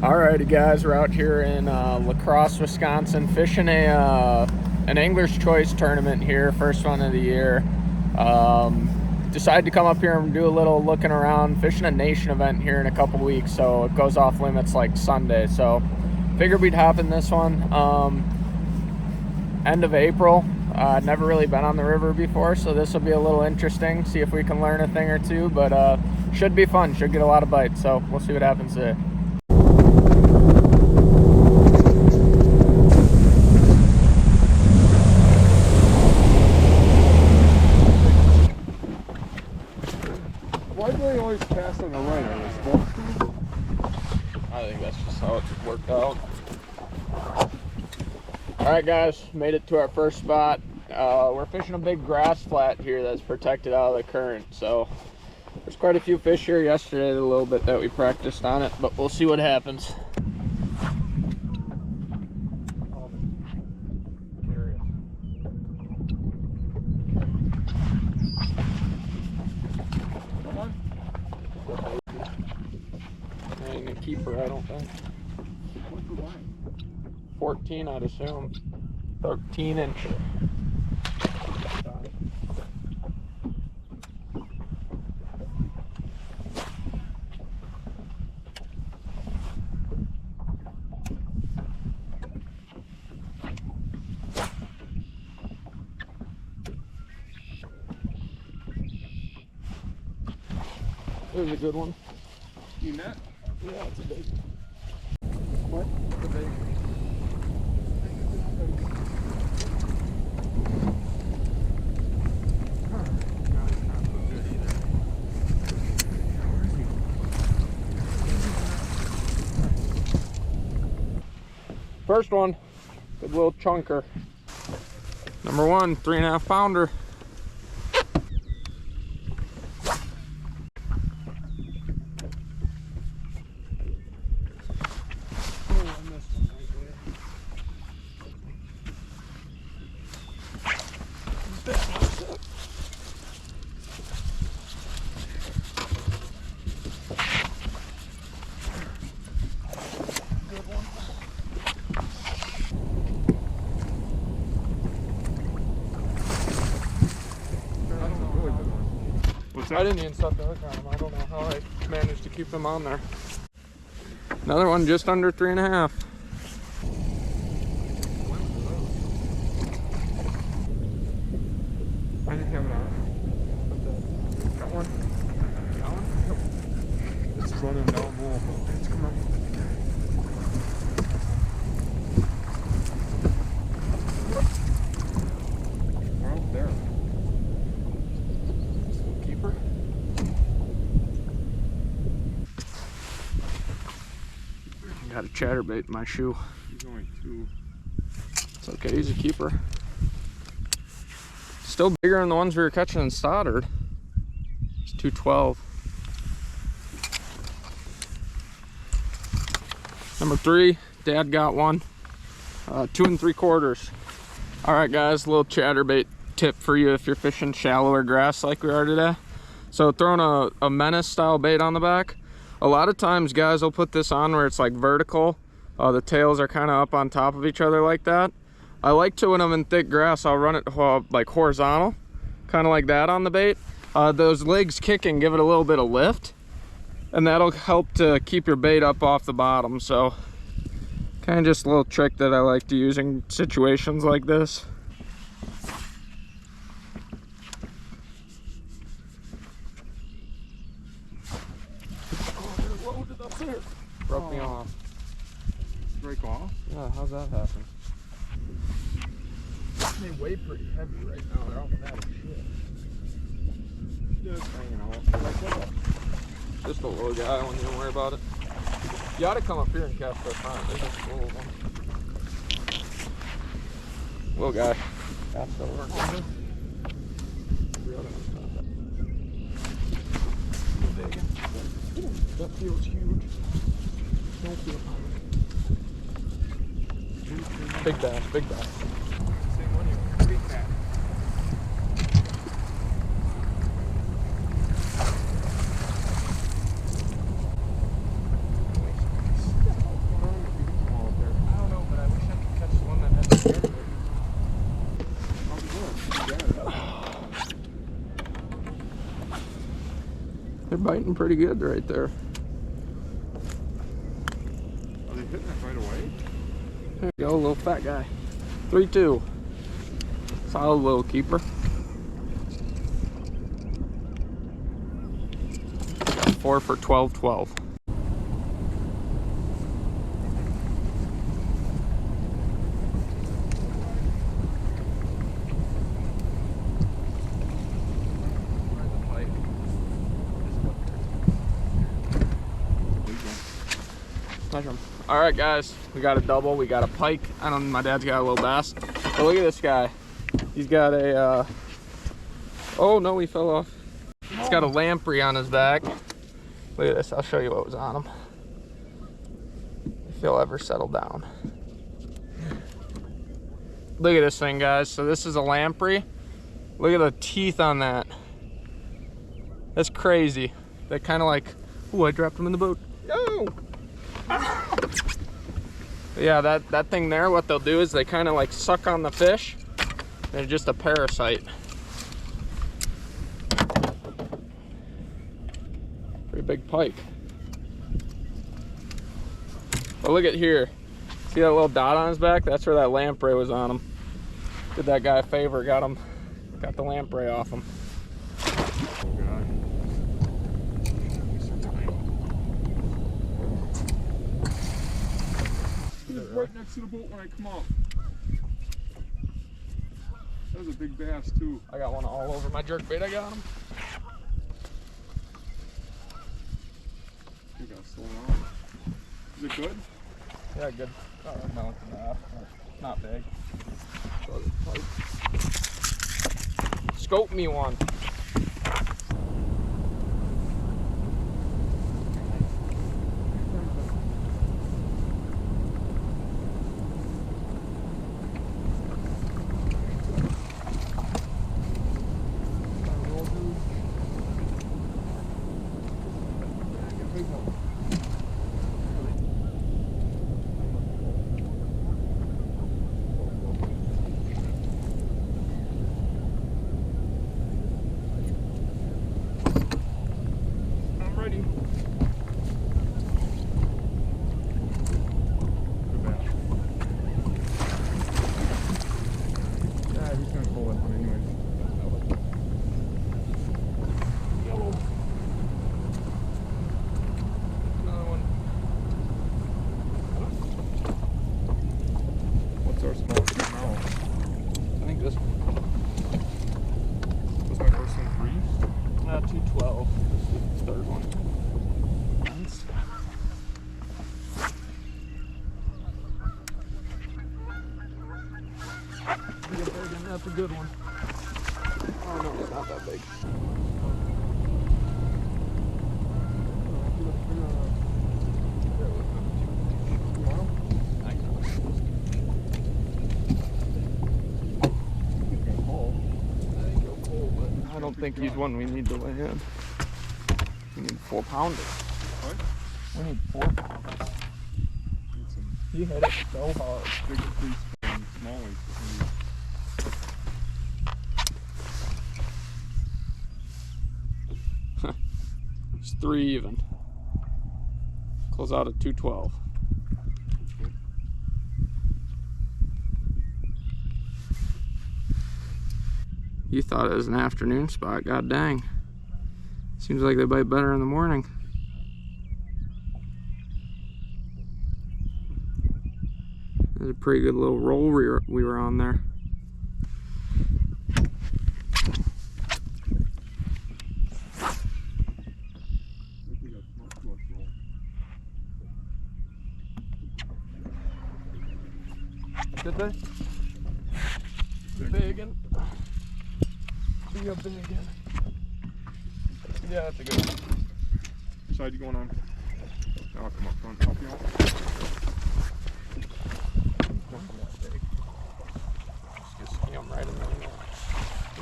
Alrighty guys, we're out here in Crosse Wisconsin fishing an Angler's Choice tournament here, first one of the year. Decided to come up here and do a little looking around, fishing a nation event here in a couple weeks, so it goes off limits like Sunday. So figured we'd hop in this one. End of April. Never really been on the river before, so this will be a little interesting. See if we can learn a thing or two, but should be fun. Should get a lot of bites, so we'll see what happens today. Why do they always cast on the right? Are they supposed to? I think that's just how it worked out. Alright guys, made it to our first spot. We're fishing a big grass flat here that's protected out of the current. So there's quite a few fish here yesterday, the little bit that we practiced on it, but we'll see what happens. Ain't a keeper, I don't think. 14, I'd assume. 13 inch. There's a good one. You net? Yeah, it's a big. What? It's a big. First one, good little chunker. Number one, 3.5 pounder. I didn't even set the hook on them. I don't know how I managed to keep them on there. Another one just under 3.5. I didn't have it on. That one? That one? It's running down more. It's coming up. We're out there. Keeper. Got a chatterbait in my shoe. He's only 2. It's okay, he's a keeper. Still bigger than the ones we were catching in Stoddard. It's 212. Number 3, Dad got one. 2 3/4. All right, guys, a little chatterbait tip for you if you're fishing shallower grass like we are today. So throwing a menace style bait on the back. A lot of times guys will put this on where it's like vertical. The tails are kind of up on top of each other like that. I like to, when I'm in thick grass, I'll run it like horizontal, kind of like that on the bait. Those legs kicking give it a little bit of lift, and that'll help to keep your bait up off the bottom. So kind of just a little trick that I like to use in situations like this. Broke me off. Break off? Yeah, how's that happen? They weigh pretty heavy right now. They're all fat as shit. Just hanging off. Just a little guy, I wouldn't even worry about it. You ought to come up here and cast that front. There's just a little one. Little guy. Cast over. That feels huge. Don't feel Big bass, big bass. Same one here. Big bass. They're biting pretty good right there. Are they hitting it right away? There you go, little fat guy. 3-2. Solid little keeper. 4 for 12-12. All right, guys, we got a double. We got a pike. I don't know, my dad's got a little bass. But look at this guy. He's got a, oh no, he fell off. He's got a lamprey on his back. Look at this, I'll show you what was on him. If he'll ever settle down. Look at this thing, guys. So this is a lamprey. Look at the teeth on that. That's crazy. They kind of like, oh, I dropped him in the boat. No! Yeah, that thing there, what they'll do is they kind of like suck on the fish. They're just a parasite. Pretty big pike. But look at here. See that little dot on his back? That's where that lamprey was on him. Did that guy a favor, got the lamprey off him. Right next to the boat when I come up. That was a big bass too. I got one all over my jerkbait. I got him. You got slow on. Is it good? Yeah, good. Alright, no, it's not big. Scope me one. That's a good one. Oh no, it's not that big. I don't think he's one we need to weigh in. We need 4 pounders. What? We need 4 pounders. He hit it so hard. Big piece and small ones. It's 3 even. Close out at 212. You thought it was an afternoon spot, god dang. Seems like they bite better in the morning. That's a pretty good little roll we were on there. Did they? Big one. Be a big one. Yeah, that's a good one. Which side you going on? I'll come up front and help you out. Just see him right in the middle.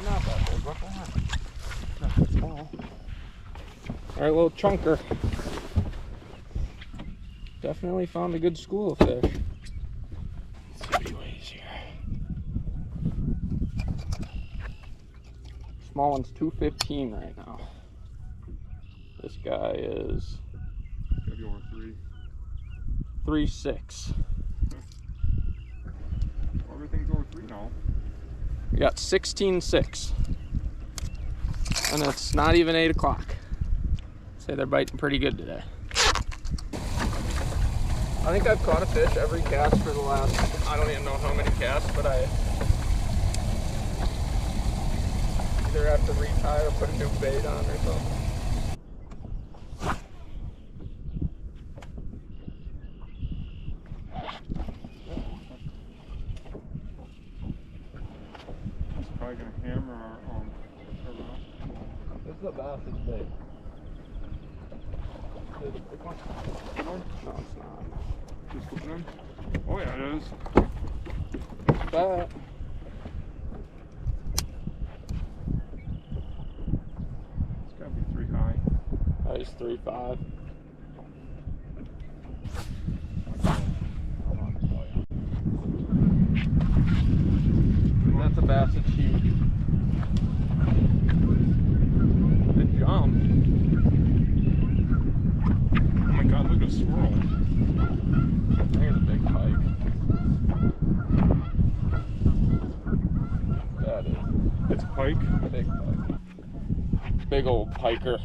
Not that big, what the heck? Not that small. Alright, little chunker. Definitely found a good school of fish. Let's see what he weighs here. Small one's 215 right now. This guy is Gotta be over 3.6. Everything's over 3 now. We got 16.6. And it's not even 8 o'clock. Say they're biting pretty good today. I think I've caught a fish every cast for the last, I don't even know how many casts, but I either have to retie or put a new bait on or something. It's probably gonna hammer our rock. This is a bass, it's big. Is it a big one? Big one? No, it's not. Just looking in? Oh yeah, it is. But It's gotta be 3 high. that is 3.5. That's a bass, it's huge. It jumped. Oh my god, look at a swirl. There's a big pike. That is It's a pike. a big pike. Big old piker.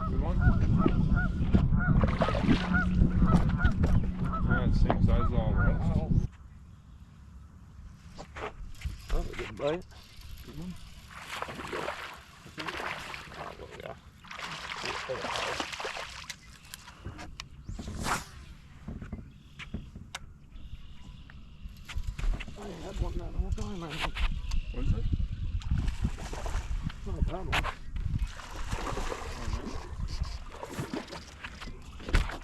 Good one. Yeah, it's the same size as all the rest. That was a good bite. Good one. Oh, well, yeah. I had one that whole time. I think. What is it? Not a bad one.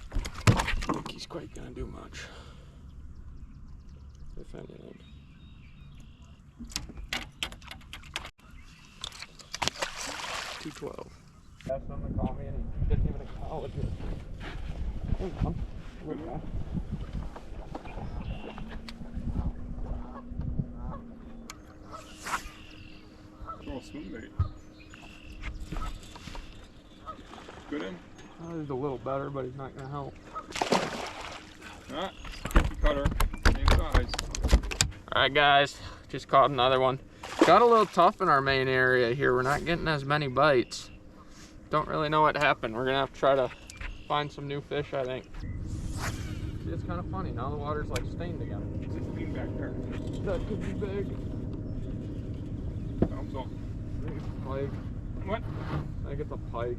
I don't think he's quite gonna do much. If anything. $2.12. Asked him to call me and he didn't even acknowledge it. Good one. Good guy. Throw a swim bait. Good in. Oh, he's a little better, but he's not gonna help. Ah, cookie cutter. Same size. Alright guys, just caught another one. Got a little tough in our main area here. We're not getting as many bites. Don't really know what happened. We're gonna have to try to find some new fish, I think. It's kind of funny. Now the water's like stained again. 16 back there. That could be big. Thumbs up. Pike. What? I think it's a pike.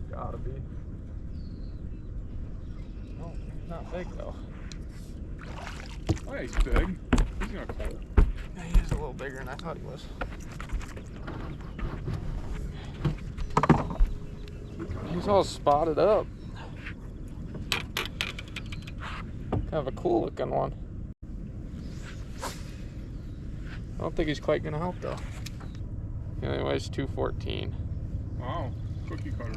Gotta be. No, he's not big though. Oh yeah, he's big. He's not cold. Yeah, he is a little bigger than I thought he was. He's all spotted up. Kind of a cool looking one. I don't think he's quite gonna help though. He only weighs 214. Wow, cookie cutter.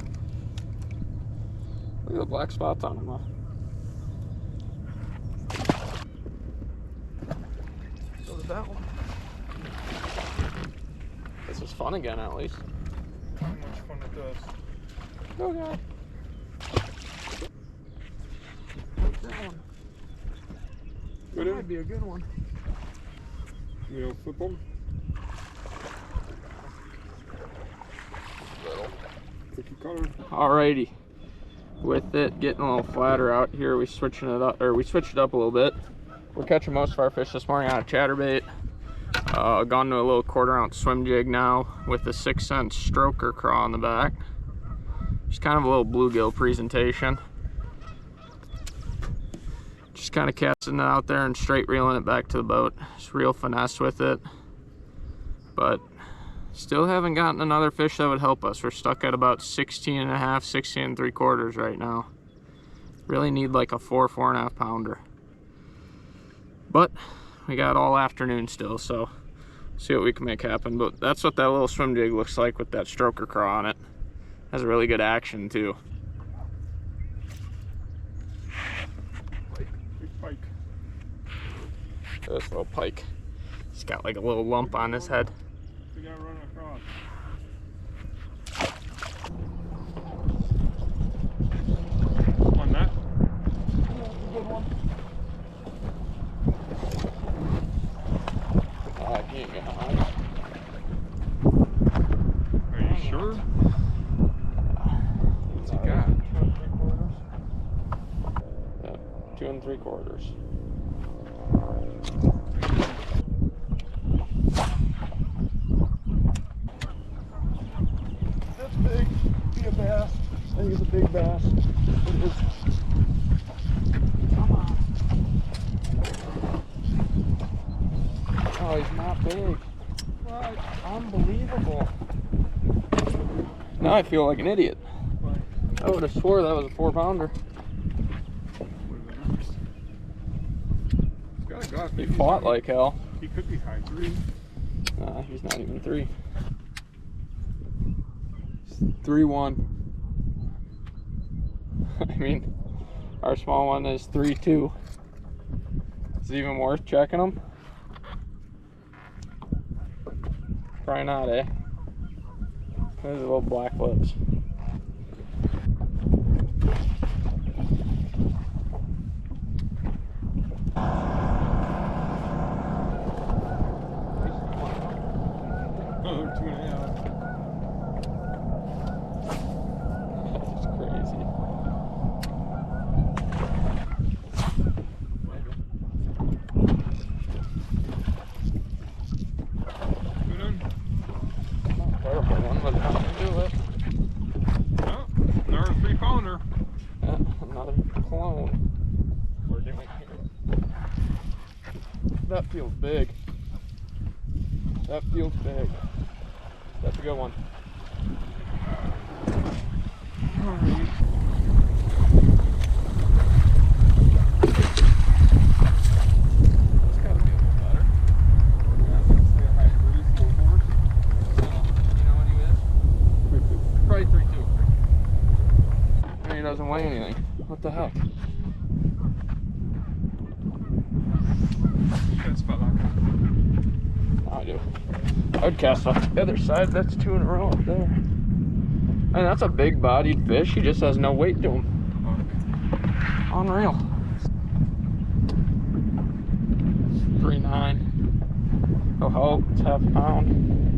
Look at the black spots on him though. So did that one. This is fun again at least. How much fun it does. Go guy. What's that one? Good That in. might be a good one. You know, flip them. Little. Cookie cutter. Alrighty. With it getting a little flatter out here, we switched it up a little bit. We're catching most of our fish this morning out of chatterbait. Gone to a little 1/4 ounce swim jig now with a 6-cent stroker craw on the back. Just kind of a little bluegill presentation. Just kind of casting it out there and straight reeling it back to the boat. Just real finesse with it. But still haven't gotten another fish that would help us. We're stuck at about 16.5, 16 3/4 right now. Really need like a 4.5 pounder. But we got all afternoon still, so see what we can make happen. But that's what that little swim jig looks like with that stroker craw on it. Has a really good action too. Big pike. This little pike. He's got like a little lump on his head. We gotta run across. On that? Good one. I can't get high. Are you sure? What's he got? 2 3/4. That's big. Be a bass. I think it's a big bass. It is. Come on. Oh, he's not big. What? Unbelievable. Now I feel like an idiot. What? I would have swore that was a 4-pounder. He's got a gut. He fought like hell. He could be high 3. Nah, he's not even 3. 3-1. I mean, our small one is 3-2. Is it even worth checking them? Probably not, eh? There's little black lips. Oh, 2.5. That's crazy. Good one. Not terrible one, but not gonna do it. Oh, another 3-pounder. Yeah, another clone. We're doing here. That feels big. That feels big. That's a good one. Alright. It's gotta be a little better. Yeah, let's say a high 3, 4-4. You know what he is? 3-2. Probably 3-2. And he doesn't weigh anything. What the heck? Good spot lock. I do. I would cast off the other side. That's 2 in a row up there. And that's a big bodied fish. He just has no weight to him. Unreal. 3.9. Oh, ho, it's half a pound.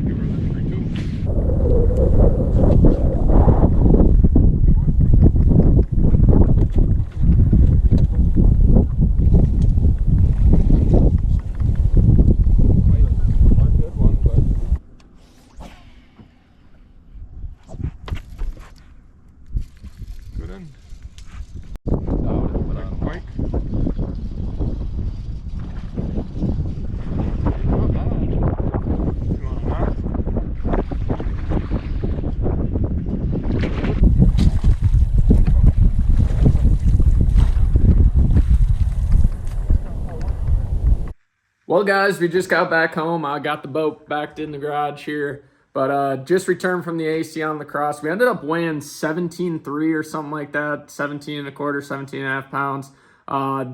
Give her the 3-2. Good end. Pike. Not bad. You want a knot? Well, guys, we just got back home. I got the boat backed in the garage here, but just returned from the AC on the Crosse. We ended up weighing 17.3 or something like that, 17.25, 17.5 pounds.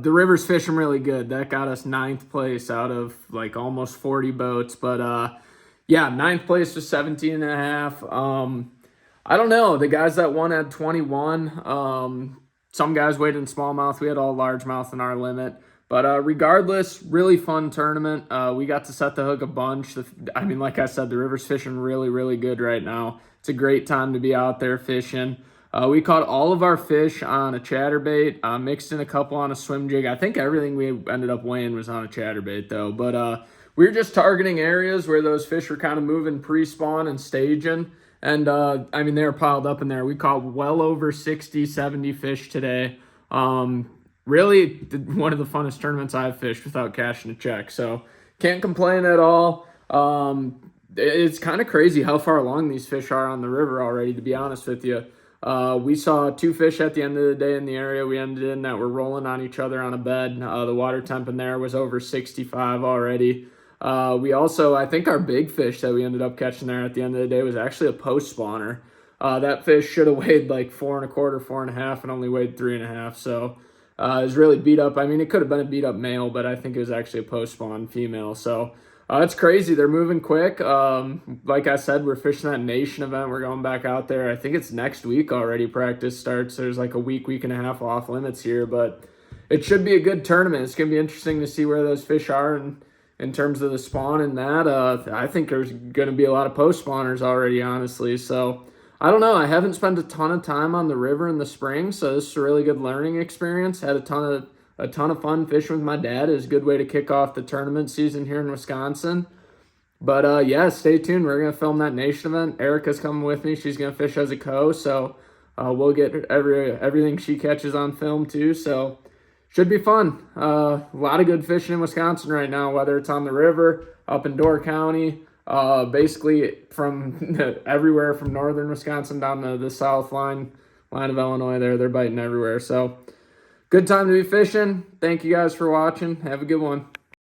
The river's fishing really good. That got us 9th place out of like almost 40 boats, but yeah, 9th place was 17.5. I don't know. The guys that won had 21. Some guys weighed in smallmouth. We had all largemouth in our limit. But regardless, really fun tournament. We got to set the hook a bunch. I mean, like I said, the river's fishing really, really good right now. It's a great time to be out there fishing. We caught all of our fish on a chatterbait, mixed in a couple on a swim jig. I think everything we ended up weighing was on a chatterbait, though. But we were just targeting areas where those fish were kind of moving pre-spawn and staging. And, I mean, they were piled up in there. We caught well over 60, 70 fish today. Really one of the funnest tournaments I've fished without cashing a check. So can't complain at all. It's kind of crazy how far along these fish are on the river already, to be honest with you. We saw 2 fish at the end of the day in the area we ended in that were rolling on each other on a bed. The water temp in there was over 65 already. We also, I think our big fish that we ended up catching there at the end of the day was actually a post spawner. That fish should have weighed like 4.25, 4.5, and only weighed 3.5. So is really beat up. I mean, it could have been a beat up male, but I think it was actually a post-spawn female. So it's crazy. They're moving quick. Like I said, we're fishing that nation event. We're going back out there. I think it's next week already. Practice starts. There's like a week and a half off limits here, but it should be a good tournament. It's going to be interesting to see where those fish are in terms of the spawn and that. I think there's going to be a lot of post spawners already, honestly. So I don't know. I haven't spent a ton of time on the river in the spring, so this is a really good learning experience. Had a ton of fun fishing with my dad. It was a good way to kick off the tournament season here in Wisconsin. But yeah, stay tuned. We're gonna film that nation event. Erica's coming with me. She's gonna fish as a co, so we'll get everything she catches on film too. So should be fun. A lot of good fishing in Wisconsin right now, whether it's on the river, up in Door County. Basically from everywhere from northern Wisconsin down to the south line of Illinois there. They're biting everywhere. So good time to be fishing. Thank you guys for watching. Have a good one.